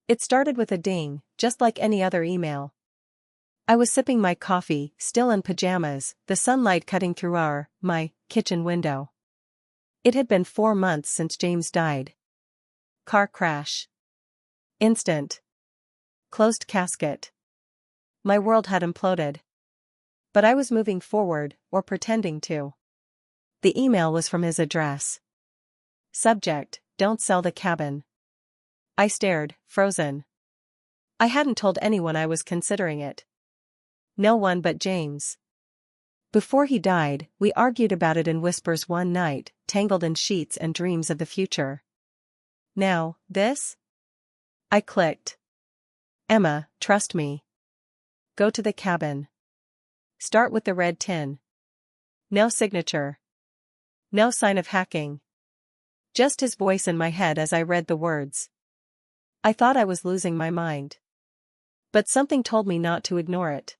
It started with a ding, just like any other email. I was sipping my coffee, still in pajamas, the sunlight cutting through my kitchen window. It had been 4 months since James died. Car crash. Instant. Closed casket. My world had imploded. But I was moving forward, or pretending to. The email was from his address. Subject: Don't sell the cabin. I stared, frozen. I hadn't told anyone I was considering it. No one but James. Before he died, we argued about it in whispers one night, tangled in sheets and dreams of the future. Now, this? I clicked. Emma, trust me. Go to the cabin. Start with the red tin. No signature. No sign of hacking. Just his voice in my head as I read the words. I thought I was losing my mind. But something told me not to ignore it.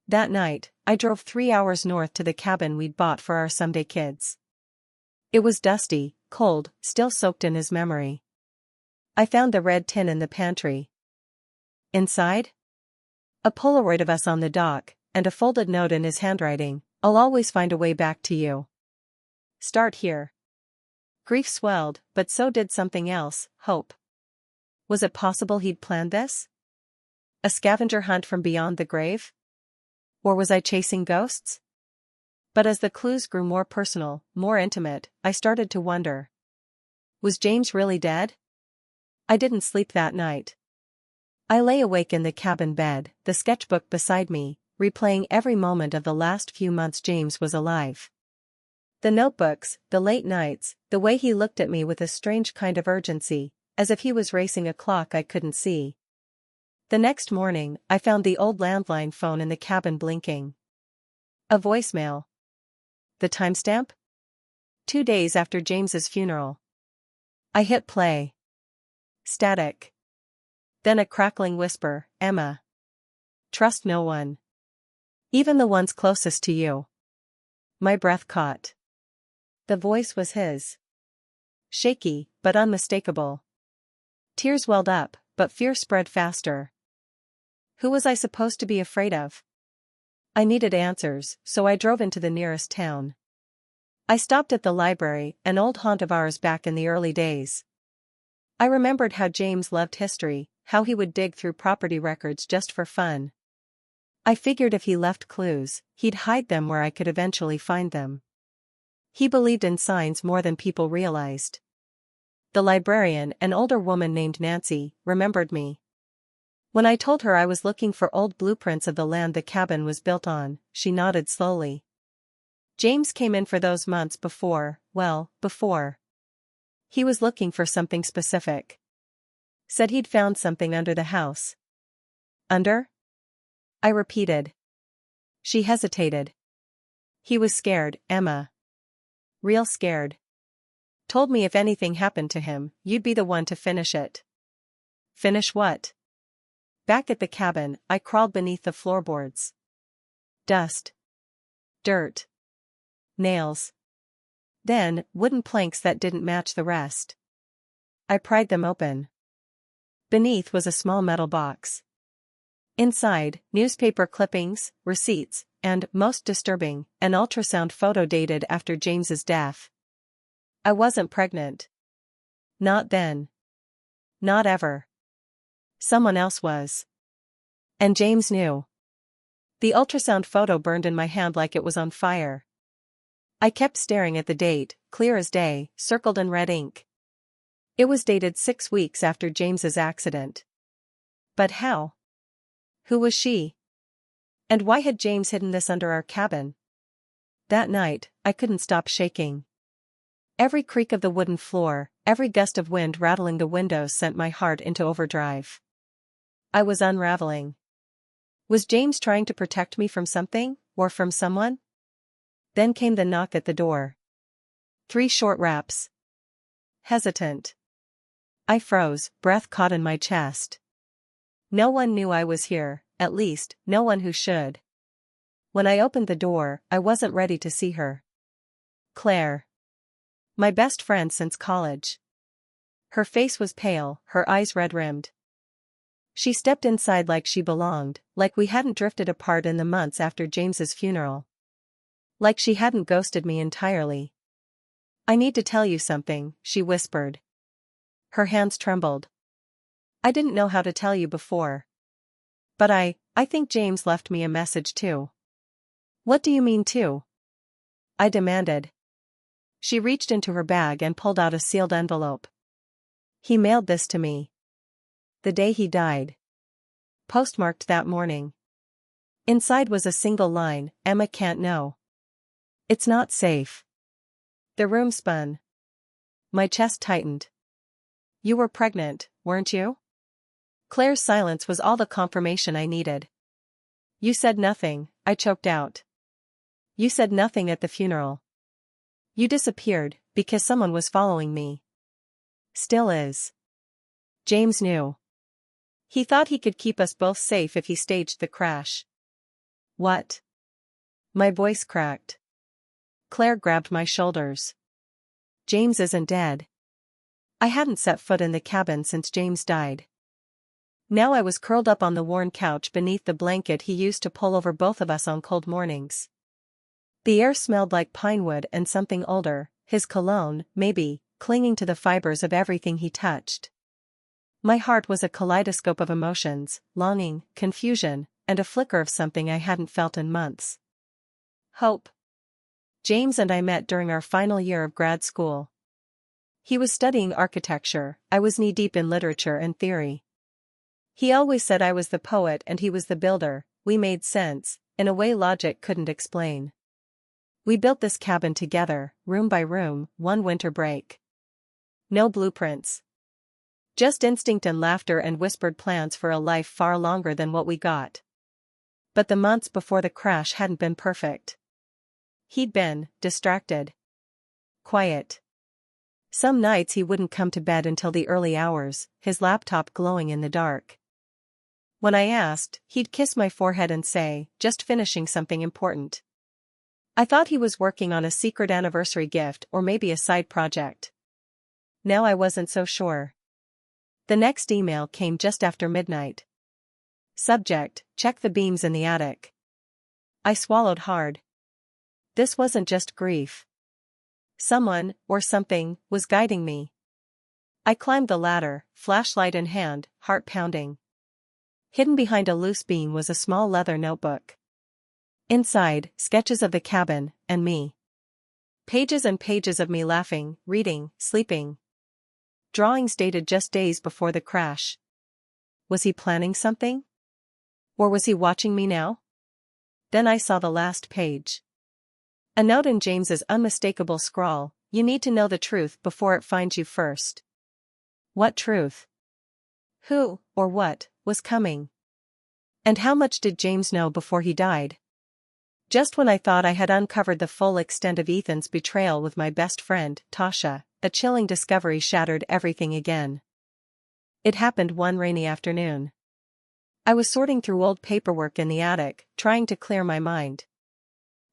That night, I drove 3 hours north to the cabin we'd bought for our someday kids. It was dusty, cold, still soaked in his memory. I found the red tin in the pantry. Inside? A Polaroid of us on the dock, and a folded note in his handwriting: I'll always find a way back to you. Start here. Grief swelled, but so did something else, hope. Was it possible he'd planned this? A scavenger hunt from beyond the grave? Or was I chasing ghosts? But as the clues grew more personal, more intimate, I started to wonder. Was James really dead? I didn't sleep that night. I lay awake in the cabin bed, the sketchbook beside me, replaying every moment of the last few months James was alive. The notebooks, the late nights, the way he looked at me with a strange kind of urgency, as if he was racing a clock I couldn't see. The next morning, I found the old landline phone in the cabin blinking. A voicemail. The timestamp? 2 days after James's funeral. I hit play. Static. Then a crackling whisper: Emma. Trust no one. Even the ones closest to you. My breath caught. The voice was his. Shaky, but unmistakable. Tears welled up, but fear spread faster. Who was I supposed to be afraid of? I needed answers, so I drove into the nearest town. I stopped at the library, an old haunt of ours back in the early days. I remembered how James loved history, how he would dig through property records just for fun. I figured if he left clues, he'd hide them where I could eventually find them. He believed in signs more than people realized. The librarian, an older woman named Nancy, remembered me. When I told her I was looking for old blueprints of the land the cabin was built on, she nodded slowly. James came in for those months before. He was looking for something specific. Said he'd found something under the house. Under? I repeated. She hesitated. He was scared, Emma. Real scared. Told me if anything happened to him, you'd be the one to finish it. Finish what? Back at the cabin, I crawled beneath the floorboards. Dust. Dirt. Nails. Then, wooden planks that didn't match the rest. I pried them open. Beneath was a small metal box. Inside, newspaper clippings, receipts, and, most disturbing, an ultrasound photo dated after James's death. I wasn't pregnant. Not then. Not ever. Someone else was. And James knew. The ultrasound photo burned in my hand like it was on fire. I kept staring at the date, clear as day, circled in red ink. It was dated 6 weeks after James's accident. But how? Who was she? And why had James hidden this under our cabin? That night, I couldn't stop shaking. Every creak of the wooden floor, every gust of wind rattling the windows sent my heart into overdrive. I was unraveling. Was James trying to protect me from something, or from someone? Then came the knock at the door. 3 short raps. Hesitant. I froze, breath caught in my chest. No one knew I was here, at least, no one who should. When I opened the door, I wasn't ready to see her. Claire. My best friend since college. Her face was pale, her eyes red-rimmed. She stepped inside like she belonged, like we hadn't drifted apart in the months after James's funeral. Like she hadn't ghosted me entirely. "I need to tell you something," she whispered. Her hands trembled. "I didn't know how to tell you before. But I think James left me a message too." "What do you mean too?" I demanded. She reached into her bag and pulled out a sealed envelope. "He mailed this to me. The day he died. Postmarked that morning. Inside was a single line, 'Emma can't know. It's not safe.'" The room spun. My chest tightened. "You were pregnant, weren't you?" Claire's silence was all the confirmation I needed. "You said nothing," I choked out. "You said nothing at the funeral. You disappeared, because someone was following me. Still is. James knew. He thought he could keep us both safe if he staged the crash." "What?" My voice cracked. Claire grabbed my shoulders. "James isn't dead." I hadn't set foot in the cabin since James died. Now I was curled up on the worn couch beneath the blanket he used to pull over both of us on cold mornings. The air smelled like pine wood and something older, his cologne, maybe, clinging to the fibers of everything he touched. My heart was a kaleidoscope of emotions, longing, confusion, and a flicker of something I hadn't felt in months. Hope. James and I met during our final year of grad school. He was studying architecture, I was knee-deep in literature and theory. He always said I was the poet and he was the builder. We made sense, in a way logic couldn't explain. We built this cabin together, room by room, one winter break. No blueprints. Just instinct and laughter and whispered plans for a life far longer than what we got. But the months before the crash hadn't been perfect. He'd been distracted. Quiet. Some nights he wouldn't come to bed until the early hours, his laptop glowing in the dark. When I asked, he'd kiss my forehead and say, "Just finishing something important." I thought he was working on a secret anniversary gift or maybe a side project. Now I wasn't so sure. The next email came just after midnight. Subject: check the beams in the attic. I swallowed hard. This wasn't just grief. Someone, or something, was guiding me. I climbed the ladder, flashlight in hand, heart pounding. Hidden behind a loose beam was a small leather notebook. Inside, sketches of the cabin, and me. Pages and pages of me laughing, reading, sleeping. Drawings dated just days before the crash. Was he planning something? Or was he watching me now? Then I saw the last page. A note in James's unmistakable scrawl: "You need to know the truth before it finds you first." What truth? Who, or what, was coming? And how much did James know before he died? Just when I thought I had uncovered the full extent of Ethan's betrayal with my best friend, Tasha, a chilling discovery shattered everything again. It happened one rainy afternoon. I was sorting through old paperwork in the attic, trying to clear my mind.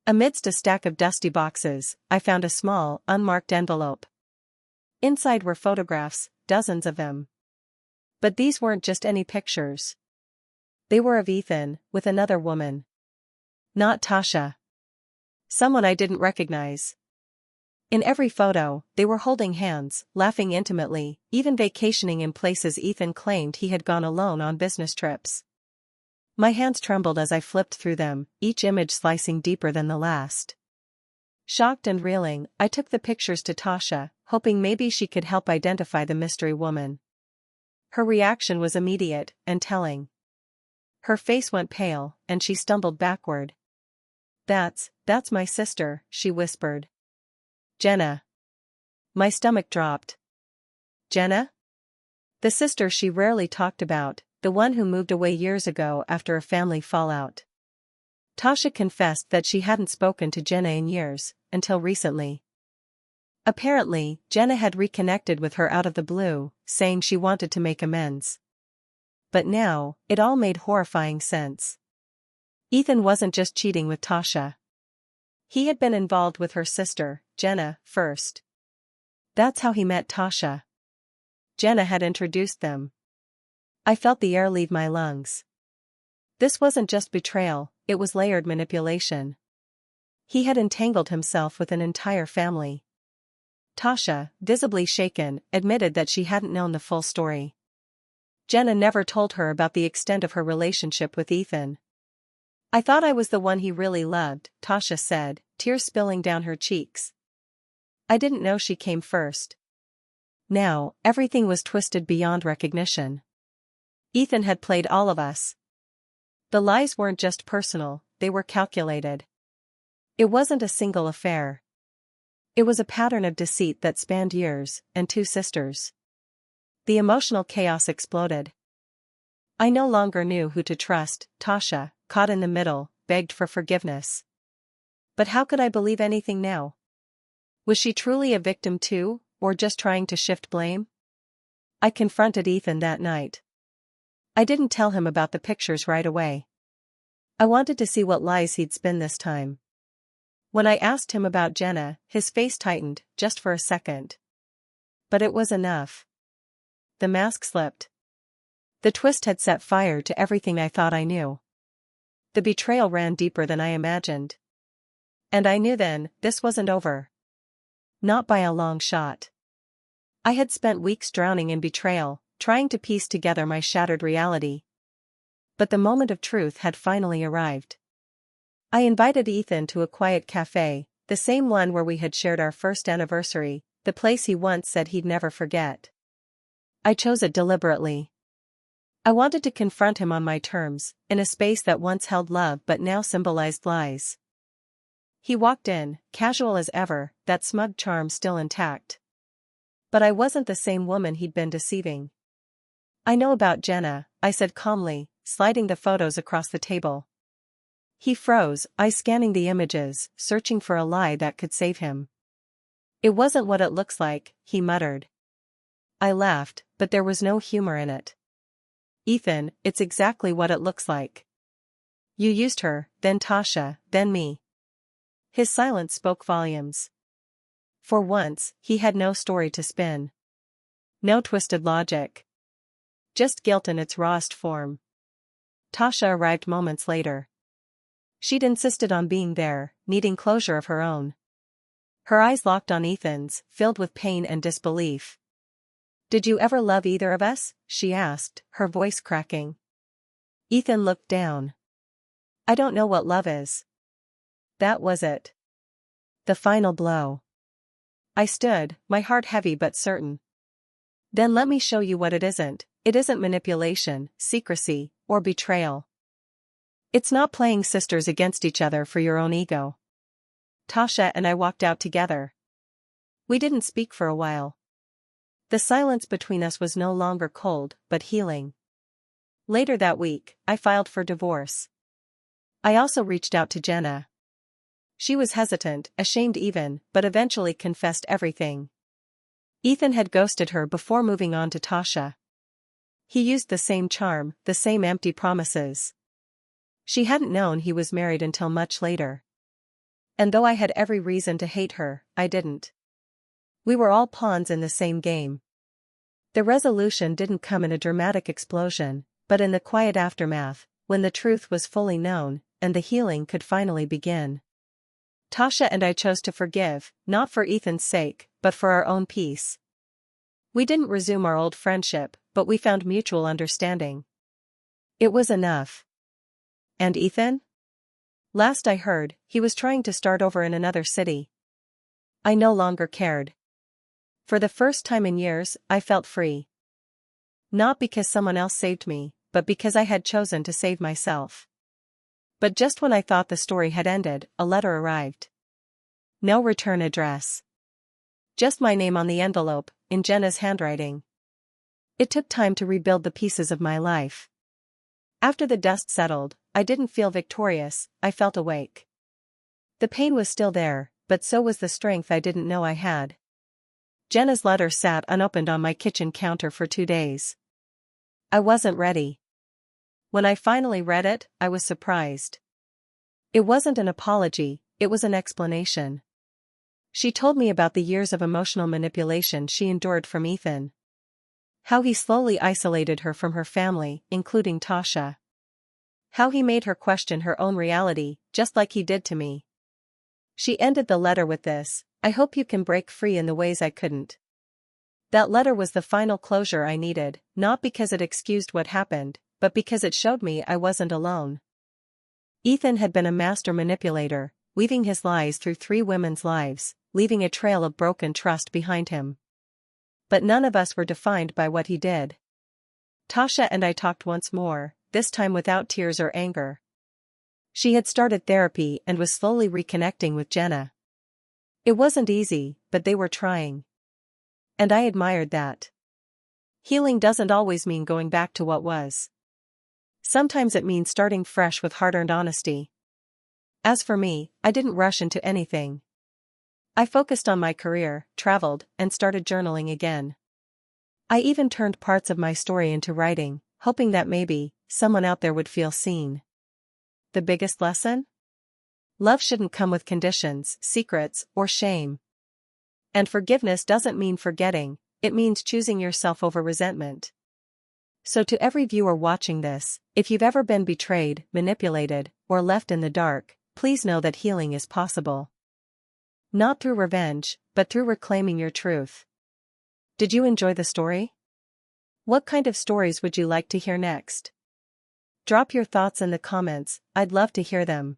Amidst a stack of dusty boxes, I found a small, unmarked envelope. Inside were photographs, dozens of them. But these weren't just any pictures. They were of Ethan, with another woman. Not Tasha. Someone I didn't recognize. In every photo, they were holding hands, laughing intimately, even vacationing in places Ethan claimed he had gone alone on business trips. My hands trembled as I flipped through them, each image slicing deeper than the last. Shocked and reeling, I took the pictures to Tasha, hoping maybe she could help identify the mystery woman. Her reaction was immediate and telling. Her face went pale, and she stumbled backward. That's my sister," she whispered. "Jenna." My stomach dropped. Jenna? The sister she rarely talked about, the one who moved away years ago after a family fallout. Tasha confessed that she hadn't spoken to Jenna in years, until recently. Apparently, Jenna had reconnected with her out of the blue, saying she wanted to make amends. But now, it all made horrifying sense. Ethan wasn't just cheating with Tasha. He had been involved with her sister, Jenna, first. That's how he met Tasha. Jenna had introduced them. I felt the air leave my lungs. This wasn't just betrayal, it was layered manipulation. He had entangled himself with an entire family. Tasha, visibly shaken, admitted that she hadn't known the full story. Jenna never told her about the extent of her relationship with Ethan. I thought I was the one he really loved, Tasha said, tears spilling down her cheeks. I didn't know she came first. Now, everything was twisted beyond recognition. Ethan had played all of us. The lies weren't just personal, they were calculated. It wasn't a single affair. It was a pattern of deceit that spanned years, and 2 sisters. The emotional chaos exploded. I no longer knew who to trust. Tasha, caught in the middle, begged for forgiveness. But how could I believe anything now? Was she truly a victim too, or just trying to shift blame? I confronted Ethan that night. I didn't tell him about the pictures right away. I wanted to see what lies he'd spin this time. When I asked him about Jenna, his face tightened, just for a second. But it was enough. The mask slipped. The twist had set fire to everything I thought I knew. The betrayal ran deeper than I imagined. And I knew then, this wasn't over. Not by a long shot. I had spent weeks drowning in betrayal, trying to piece together my shattered reality. But the moment of truth had finally arrived. I invited Ethan to a quiet cafe, the same one where we had shared our first anniversary, the place he once said he'd never forget. I chose it deliberately. I wanted to confront him on my terms, in a space that once held love but now symbolized lies. He walked in, casual as ever, that smug charm still intact. But I wasn't the same woman he'd been deceiving. I know about Jenna, I said calmly, sliding the photos across the table. He froze, eyes scanning the images, searching for a lie that could save him. It wasn't what it looks like, he muttered. I laughed, but there was no humor in it. Ethan, it's exactly what it looks like. You used her, then Tasha, then me. His silence spoke volumes. For once, he had no story to spin. No twisted logic. Just guilt in its rawest form. Tasha arrived moments later. She'd insisted on being there, needing closure of her own. Her eyes locked on Ethan's, filled with pain and disbelief. Did you ever love either of us? She asked, her voice cracking. Ethan looked down. I don't know what love is. That was it. The final blow. I stood, my heart heavy but certain. Then let me show you what it isn't. It isn't manipulation, secrecy, or betrayal. It's not playing sisters against each other for your own ego. Tasha and I walked out together. We didn't speak for a while. The silence between us was no longer cold, but healing. Later that week, I filed for divorce. I also reached out to Jenna. She was hesitant, ashamed even, but eventually confessed everything. Ethan had ghosted her before moving on to Tasha. He used the same charm, the same empty promises. She hadn't known he was married until much later. And though I had every reason to hate her, I didn't. We were all pawns in the same game. The resolution didn't come in a dramatic explosion, but in the quiet aftermath, when the truth was fully known, and the healing could finally begin. Tasha and I chose to forgive, not for Ethan's sake, but for our own peace. We didn't resume our old friendship, but we found mutual understanding. It was enough. And Ethan? Last I heard, he was trying to start over in another city. I no longer cared. For the first time in years, I felt free. Not because someone else saved me, but because I had chosen to save myself. But just when I thought the story had ended, a letter arrived. No return address. Just my name on the envelope, in Jenna's handwriting. It took time to rebuild the pieces of my life. After the dust settled, I didn't feel victorious, I felt awake. The pain was still there, but so was the strength I didn't know I had. Jenna's letter sat unopened on my kitchen counter for 2 days. I wasn't ready. When I finally read it, I was surprised. It wasn't an apology, it was an explanation. She told me about the years of emotional manipulation she endured from Ethan. How he slowly isolated her from her family, including Tasha. How he made her question her own reality, just like he did to me. She ended the letter with this: "I hope you can break free in the ways I couldn't." That letter was the final closure I needed, not because it excused what happened, but because it showed me I wasn't alone. Ethan had been a master manipulator, weaving his lies through 3 women's lives, leaving a trail of broken trust behind him. But none of us were defined by what he did. Tasha and I talked once more, this time without tears or anger. She had started therapy and was slowly reconnecting with Jenna. It wasn't easy, but they were trying. And I admired that. Healing doesn't always mean going back to what was. Sometimes it means starting fresh with hard-earned honesty. As for me, I didn't rush into anything. I focused on my career, traveled, and started journaling again. I even turned parts of my story into writing, hoping that maybe someone out there would feel seen. The biggest lesson? Love shouldn't come with conditions, secrets, or shame. And forgiveness doesn't mean forgetting, it means choosing yourself over resentment. So to every viewer watching this, if you've ever been betrayed, manipulated, or left in the dark, please know that healing is possible. Not through revenge, but through reclaiming your truth. Did you enjoy the story? What kind of stories would you like to hear next? Drop your thoughts in the comments, I'd love to hear them.